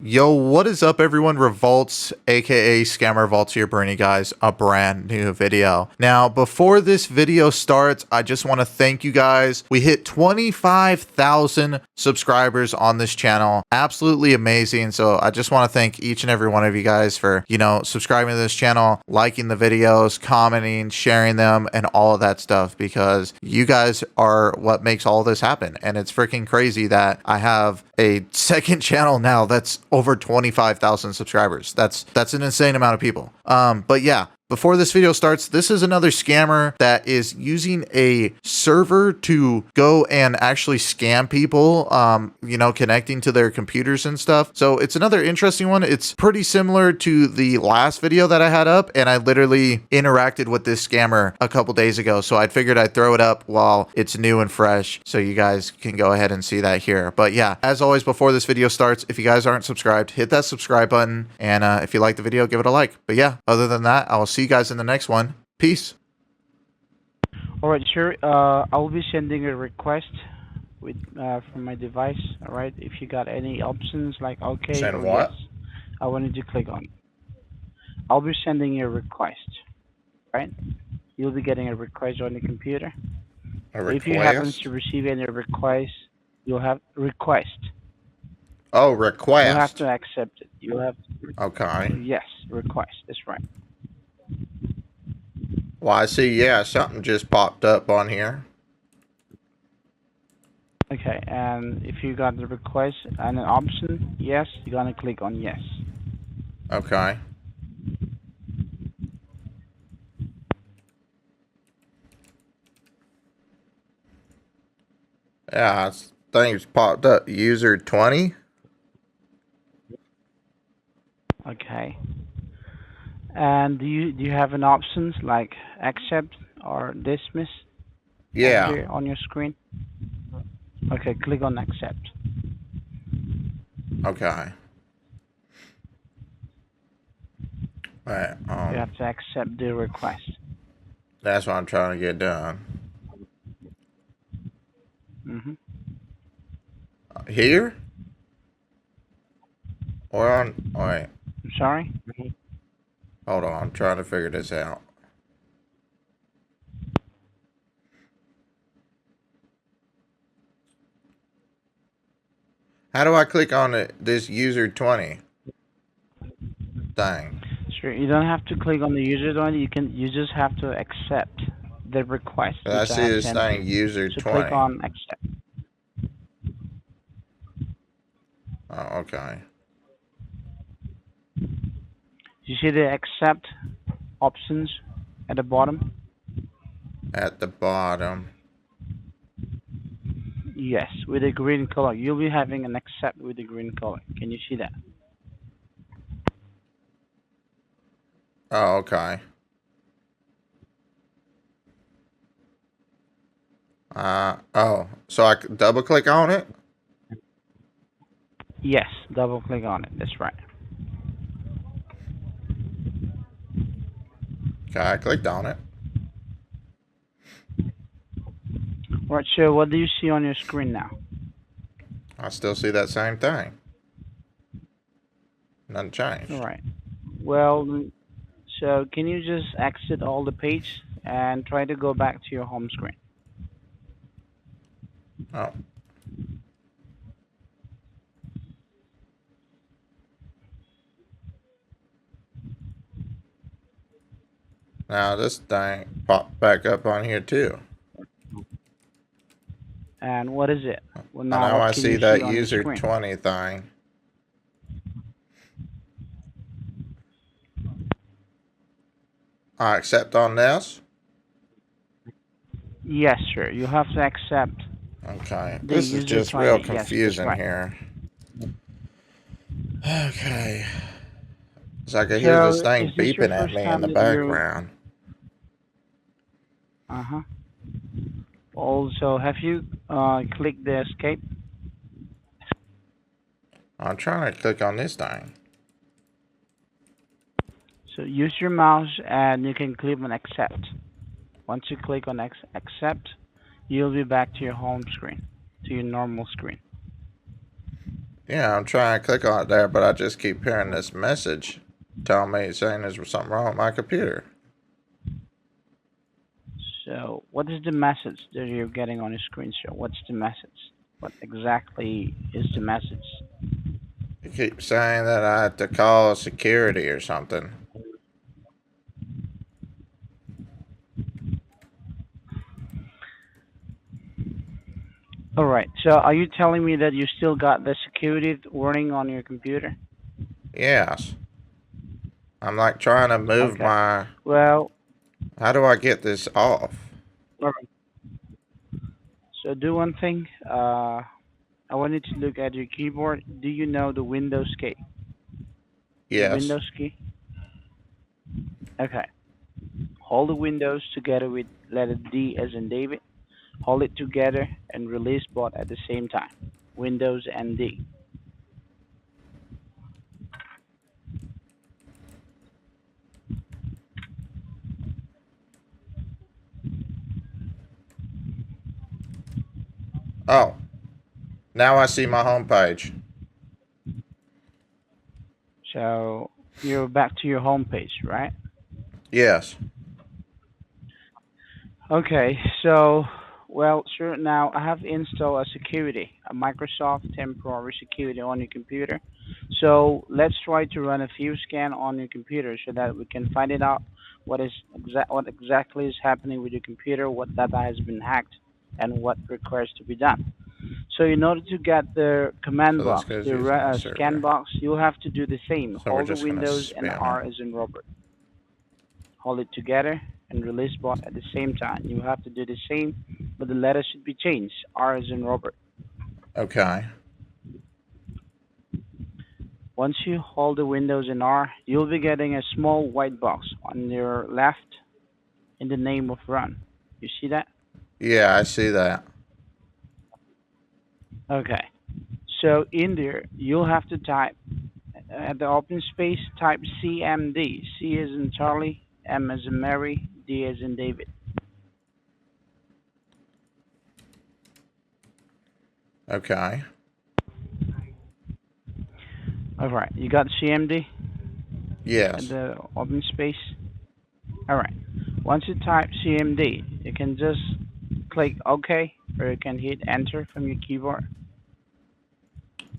Yo, what is up everyone? Revolts, aka Scammer Revolts here, bringing you guys a brand new video. Now, before this video starts, I just want to thank you guys. We hit 25,000 subscribers on this channel. Absolutely amazing. So I just want to thank each and every one of you guys for, subscribing to this channel, liking the videos, commenting, sharing them, and all of that stuff, because you guys are what makes all this happen. And it's freaking crazy that I have a second channel now that's over 25,000 subscribers. That's an insane amount of people. But yeah, before this video starts, this is another scammer that is using a server to go and actually scam people, connecting to their computers and stuff. So it's another interesting one. It's pretty similar to the last video that I had up, and I literally interacted with this scammer a couple days ago. So I figured I'd throw it up while it's new and fresh, so you guys can go ahead and see that here. But yeah, as always, before this video starts, if you guys aren't subscribed, hit that subscribe button. And if you like the video, give it a like. But yeah, other than that, I will see you guys in the next one. Peace. All right, sure. I'll be sending a request with from my device. All right. If you got any options like okay Send or what? yes, I wanted to click on. I'll be sending you a request. Right. You'll be getting a request on the computer. A If you happen request? to receive any request, you'll have request. Oh, You'll have request. to accept it. You'll have Okay. yes, request. That's right. Well, I see, yeah, something just popped up on here. Okay. And if you got the request and an option yes, you're gonna click on yes. Okay. Yeah, things popped up. User 20? Okay. And do you have an options like accept or dismiss on Yeah. here on your screen? Okay, click on accept. Okay. Right. You have to accept the request. That's what I'm trying to get done. Mhm. Here? Or on... Wait. I'm sorry. Hold on. I'm trying to figure this out. How do I click on this user 20 thing? Sure. You don't have to click on the user one. You just have to accept the request I which I see have this sent to thing, you. user So click 20. on accept. Oh, okay. You see the accept options at the bottom? At the bottom. Yes, with a green color. You'll be having an accept with a green color. Can you see that? Oh, okay. So I could double click on it? Yes, double click on it. That's right. Okay, I clicked on it. Right, so what do you see on your screen now? I still see that same thing. Nothing All changed. right. Well, so can you just exit all the page and try to go back to your home screen? Oh. Now this thing popped back up on here too. And what is it? Well, And now now what I can see you see that on your user screen? 20 thing. I accept on this. Yes, sir. You have to accept Okay. the This is user just real 20. Yes, that's confusing right. here. Okay. So I can hear this So thing is this your beeping at first me in time the that you're? background. Uh-huh. Also, have you clicked the escape? I'm trying to click on this thing. So use your mouse and you can click on accept. Once you click on accept, you'll be back to your home screen, to your normal screen. Yeah, I'm trying to click on it there, but I just keep hearing this message telling me saying there's something wrong with my computer. So, what is the message that you're getting on your screen, sir? What's the message? What exactly is the message? It keeps saying that I have to call security or something. All right. So, are you telling me that you still got the security warning on your computer? Yes. I'm like trying to move Okay. my. Well, How do I get this off? all right. So, do one thing. I wanted to look at your keyboard. Do you know the Windows key? The Yes. Windows key? Okay. Hold the Windows together with letter D as in David. Hold it together and release both at the same time. Windows and D. Oh, now I see my homepage. So you're back to your home page, right? Yes. Okay, so well, sure. Now I have installed a security, a Microsoft temporary security on your computer. So let's try to run a few scan on your computer so that we can find it out what exactly is happening with your computer, what data has been hacked, and what requires to be done. So in order to get the command So this box, goes the using the scan server. box, you'll have to do the same. So we're Hold the just gonna Windows and spam it. R as in Robert. Hold it together and release both at the same time. You have to do the same, but the letters should be changed. R as in Robert. Okay. Once you hold the Windows and R, you'll be getting a small white box on your left in the name of Run. You see that? Yeah, I see that. Okay. So in there, you'll have to type at the open space, type CMD. C as in Charlie, M as in Mary, D as in David. Okay. All right. You got CMD at Yes. the open space? All right. Once you type CMD, you can just click OK or you can hit Enter from your keyboard.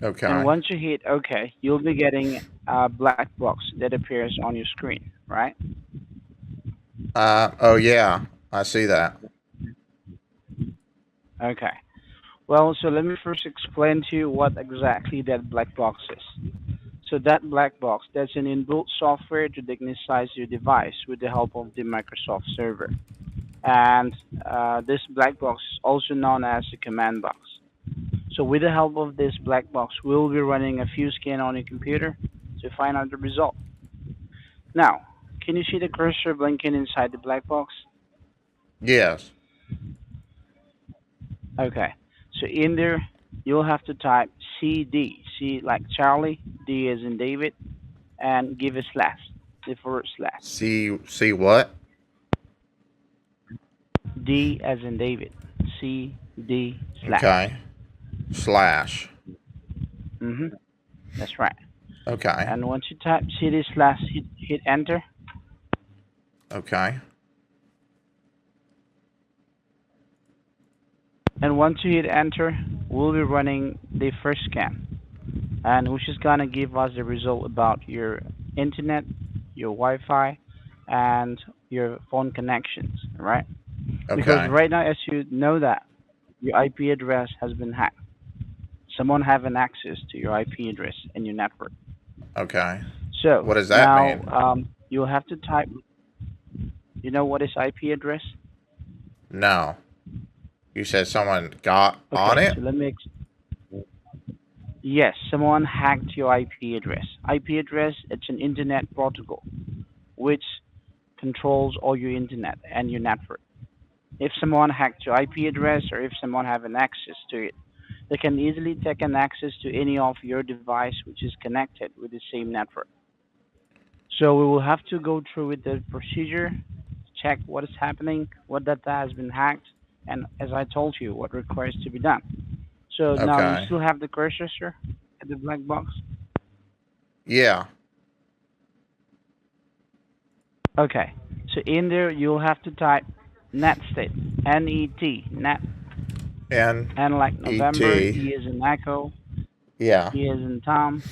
And Okay. once you hit OK, you'll be getting a black box that appears on your screen, right? Oh yeah, I see that. Okay. Well, so let me first explain to you what exactly that black box is. So that black box, that's an inbuilt software to diagnose your device with the help of the Microsoft server. And this black box is also known as the command box. So with the help of this black box, we'll be running a few scan on your computer to find out the result. Now, can you see the cursor blinking inside the black box? Yes. Okay. So in there, you'll have to type CD, C like Charlie, D as in David, and give a slash, the forward slash. See what? D as in David, C D slash. Okay. Slash. Mhm. That's right. Okay. And once you type CD slash, hit enter. Okay. And once you hit enter, we'll be running the first scan, and which is gonna give us the result about your internet, your Wi-Fi, and your phone connections, right? Because Okay. right now, as you know that your IP address has been hacked. Someone have an access to your IP address and your network. Okay. So What does that now mean? you'll have to type. You know what is IP address? No. You said someone got on Okay, it? so let me. Yes, someone hacked your IP address. IP address, it's an internet protocol which controls all your internet and your network. If someone hacked your IP address or if someone have an access to it, they can easily take an access to any of your device which is connected with the same network. So we will have to go through with the procedure, check what is happening, what data has been hacked, and as I told you, what requires to be done. So now you Okay. still have the cursor, sir? at the black box? Yeah. Okay. So in there, you'll have to type net state. N-E-T. Net. N N like E November. T. E as in Echo. Yeah. T as in Tom.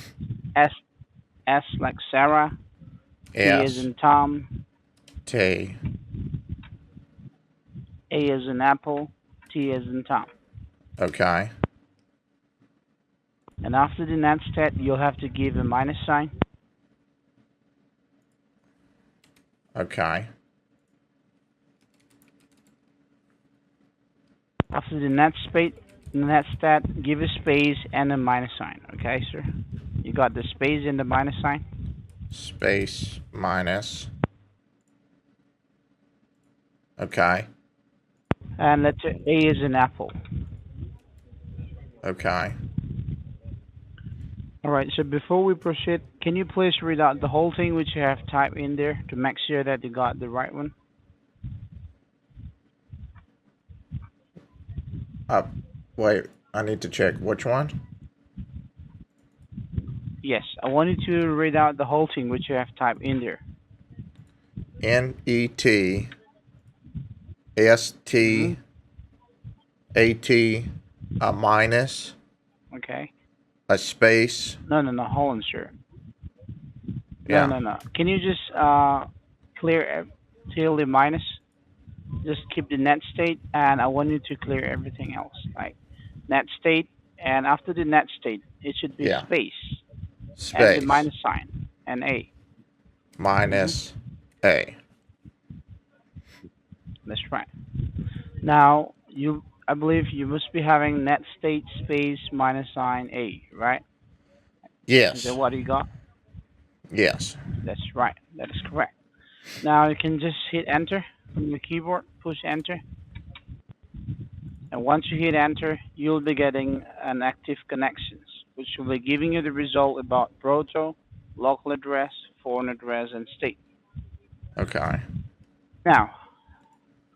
S. S like Sarah. T as S in Tom. T. A as in Apple. T as in Tom. Okay. And after the net state, you'll have to give a minus sign. Okay. After the net stat, give a space and a minus sign. Okay, sir? You got the space and the minus sign? Space minus. Okay. And letter A is in Apple. Okay. All right, so before we proceed, can you please read out the whole thing which you have typed in there to make sure that you got the right one? Uh, wait. I need to check which one. Yes, I want you to read out the whole thing which you have typed in there. N-E-T S-T Mm-hmm. A-T a minus Okay. a space. No, no, no, hold on, sir. No, Yeah. no, no. Can you just clear till the minus? Just keep the net state, and I want you to clear everything else, like net state, and after the net state, it should be Yeah. space and the Space minus sign and A. Hmm. minus A. That's right. Now I believe you must be having net state space minus sign A, right? Is that Yes. what you got? Yes. That's right. That is correct. Now you can just hit enter from your keyboard, push enter, and once you hit enter, you'll be getting an active connections, which will be giving you the result about proto, local address, foreign address, and state. Okay. Now,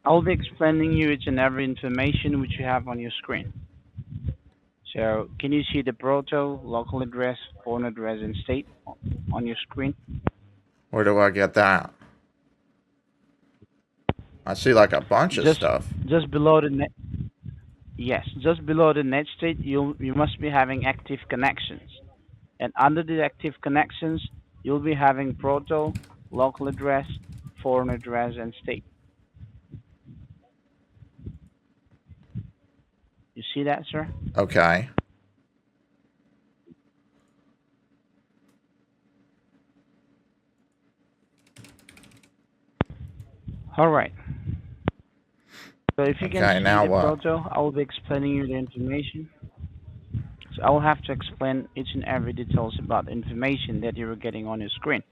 I'll be explaining you each and every information which you have on your screen. So, can you see the proto, local address, foreign address, and state on your screen? Where do I get that? I see like a bunch of Just, stuff. just below the net. Yes, just below the net state, you must be having active connections, and under the active connections, you'll be having proto, local address, foreign address, and state. You see that, sir? Okay. All right. So if you can Okay. see Now the what? proto, I will be explaining you the information. So I will have to explain each and every details about the information that you are getting on your screen.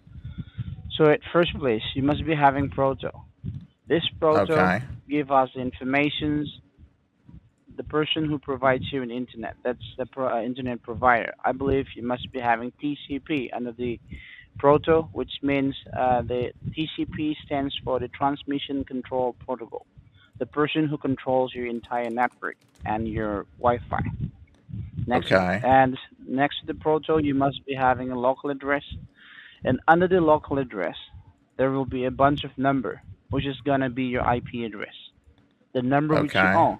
So at first place, you must be having proto. This proto Okay. give us the informations the person who provides you an internet. That's the internet provider. I believe you must be having TCP under the proto, which means the TCP stands for the Transmission Control Protocol. The person who controls your entire network and your Wi-Fi. Okay. Next to the proto, you must be having a local address, and under the local address, there will be a bunch of number, which is gonna be your IP address, the number which you Okay. own.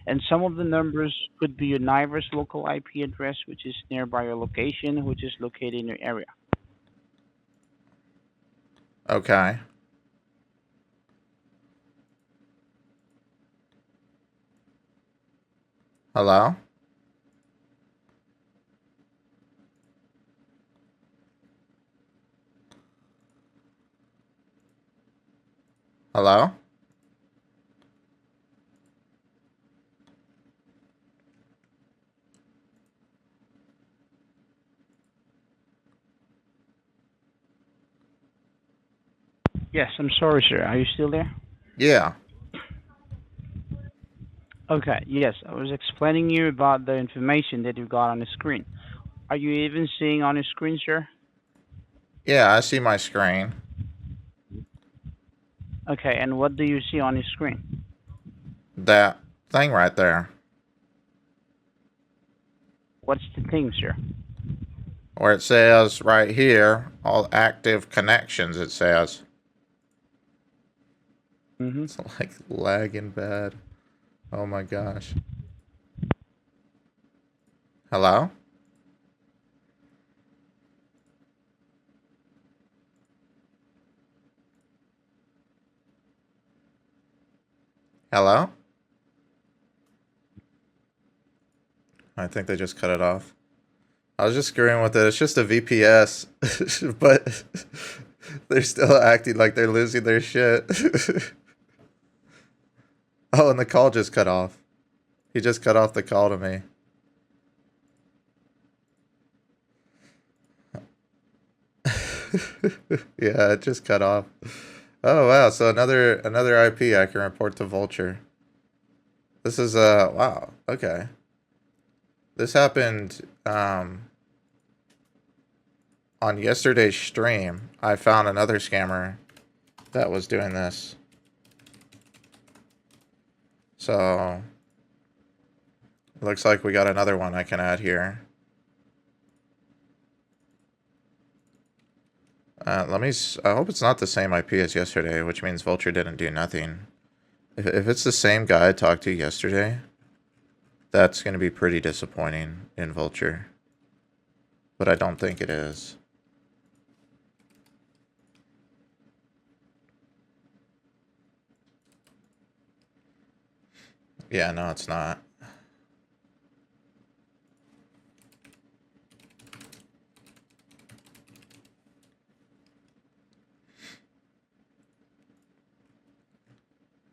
And some of the numbers could be your neighbor's local IP address, which is nearby your location, which is located in your area. Okay. Hello? Hello? Yes, I'm sorry, sir. Are you still there? Yeah. Okay, yes, I was explaining you about the information that you got on the screen. Are you even seeing on your screen, sir? Yeah, I see my screen. Okay, and what do you see on your screen? That thing right there. What's the thing, sir? Where it says right here, all active connections, it says. Mm-hmm. It's like lagging bad. Oh my gosh. Hello? Hello? I think they just cut it off. I was just screwing with it. It's just a VPS, but they're still acting like they're losing their shit. Oh, and the call just cut off. He just cut off the call to me. Yeah, it just cut off. Oh wow, so another IP I can report to Vulture. This is wow, okay. This happened on yesterday's stream. I found another scammer that was doing this. So looks like we got another one I can add here. I hope it's not the same IP as yesterday, which means Vulture didn't do nothing. If it's the same guy I talked to yesterday, that's going to be pretty disappointing in Vulture. But I don't think it is. Yeah, no, it's not.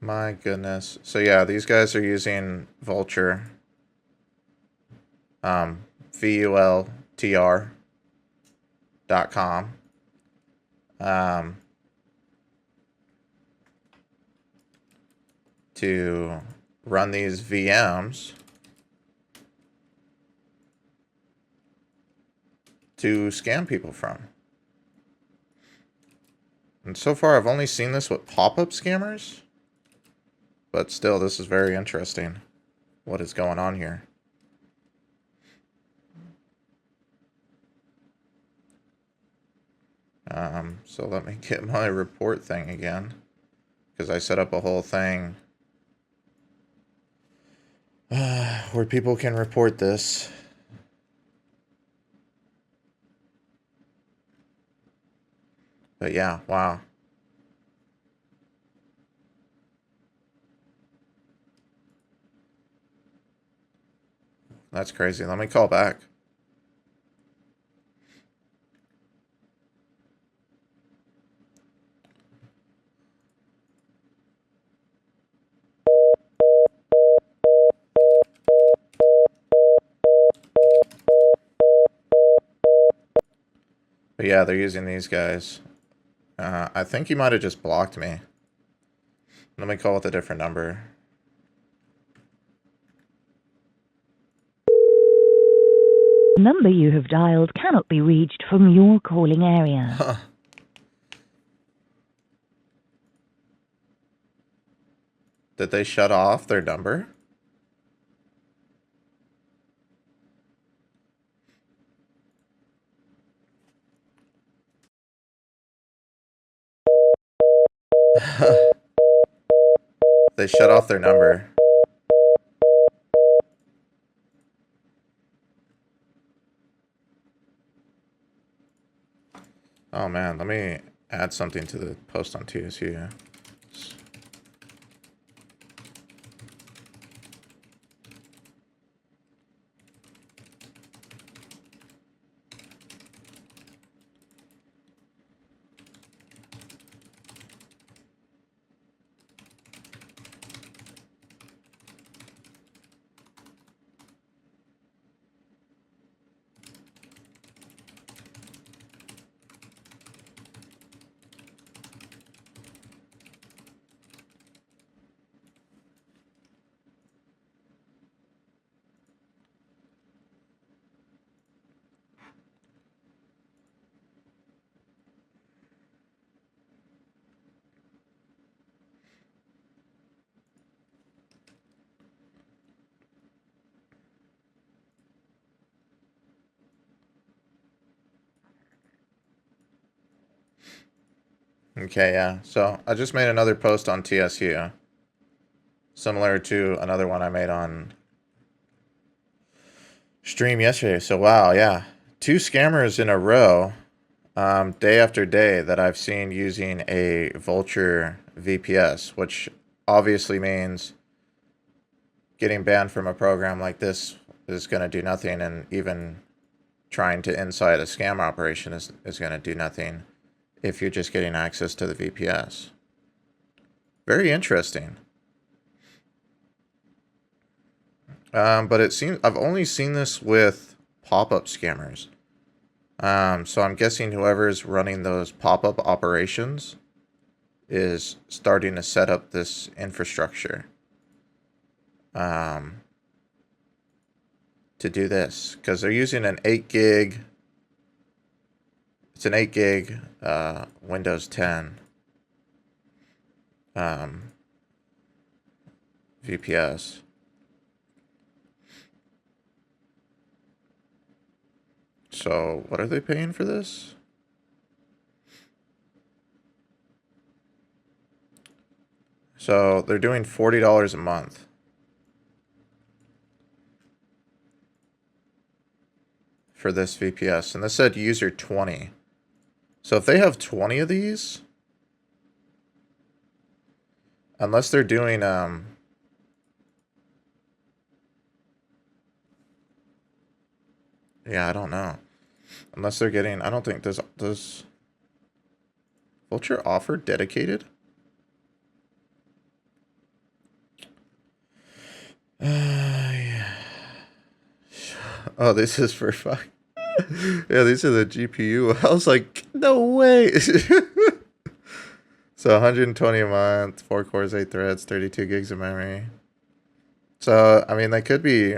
My goodness. So yeah, these guys are using Vulture. VULTR.com. To run these VMs to scam people from. And so far, I've only seen this with pop-up scammers. But still, this is very interesting. What is going on here? So let me get my report thing again. Because I set up a whole thing where people can report this. But yeah, wow. That's crazy. Let me call back. But yeah, they're using these guys. I think he might have just blocked me. Let me call with a different number. The number you have dialed cannot be reached from your calling area. Huh. Did they shut off their number? They shut off their number. Oh man, let me add something to the post on TSU. Okay, yeah. So I just made another post on TSU, similar to another one I made on stream yesterday. So wow, yeah, 2 scammers in a row, day after day that I've seen using a Vulture VPS, which obviously means getting banned from a program like this is going to do nothing, and even trying to inside a scam operation is going to do nothing if you're just getting access to the VPS. Very interesting. But it seems I've only seen this with pop-up scammers. So I'm guessing whoever's running those pop-up operations is starting to set up this infrastructure to do this, because they're using an 8 gig. It's an 8 gig Windows 10 VPS. So what are they paying for this? So they're doing $40 a month. For this VPS, and this said user 20. So if they have 20 of these, unless they're doing yeah, I don't know. Unless they're getting, I don't think does Vulture offer dedicated? Yeah. Oh, this is for fuck. Yeah, these are the GPU. I was like, no way. So 120 a month, 4 cores, 8 threads, 32 gigs of memory. So, I mean, they could be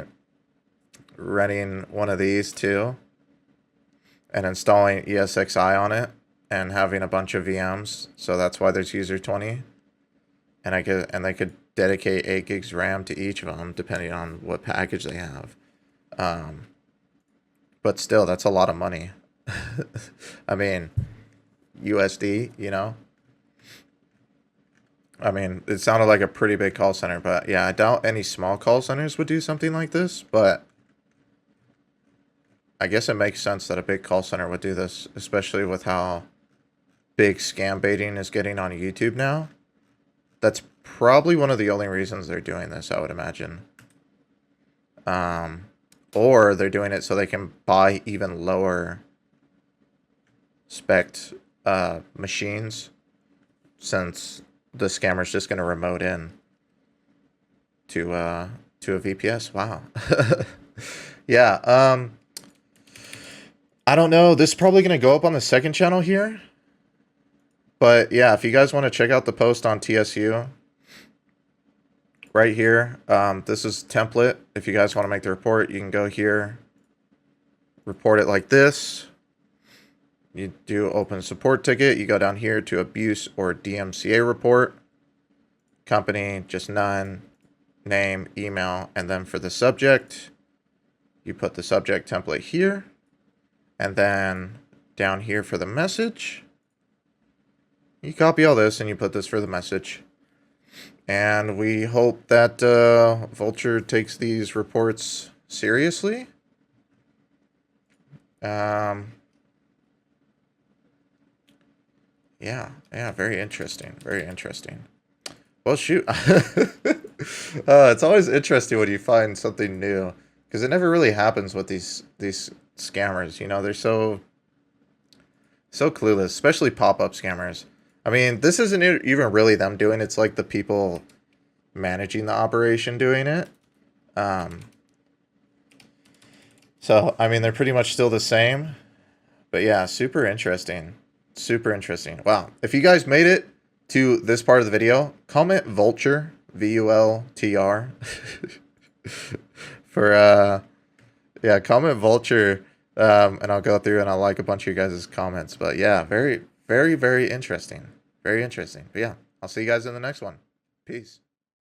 running one of these too and installing ESXi on it and having a bunch of VMs. So that's why there's user 20. And they could dedicate 8 gigs RAM to each of them depending on what package they have. But still, that's a lot of money. I mean, USD, you know? I mean, it sounded like a pretty big call center, but yeah, I doubt any small call centers would do something like this, but I guess it makes sense that a big call center would do this, especially with how big scam baiting is getting on YouTube now. That's probably one of the only reasons they're doing this, I would imagine. Or they're doing it so they can buy even lower spec machines, since the scammer's just going to remote in to a VPS. Wow. Yeah. I don't know. This is probably going to go up on the second channel here. But yeah, if you guys want to check out the post on TSU, right here, this is template. If you guys want to make the report, you can go here, report it like this. You do open support ticket. You go down here to abuse or DMCA report. Company, just none. Name, email, and then for the subject, you put the subject template here. And then down here for the message, you copy all this and you put this for the message. And we hope that Vulture takes these reports seriously. Yeah, very interesting. Very interesting. Well, shoot. It's always interesting when you find something new, because it never really happens with these scammers. You know, they're so clueless, especially pop-up scammers. I mean, this isn't even really them doing it. It's like the people managing the operation doing it. So, I mean, they're pretty much still the same. But yeah, super interesting. Super interesting. Wow. If you guys made it to this part of the video, comment Vulture, VULTR. For, yeah, comment Vulture, and I'll go through and I'll like a bunch of you guys' comments. But yeah, very, very, very interesting. Very interesting. But yeah, I'll see you guys in the next one. Peace.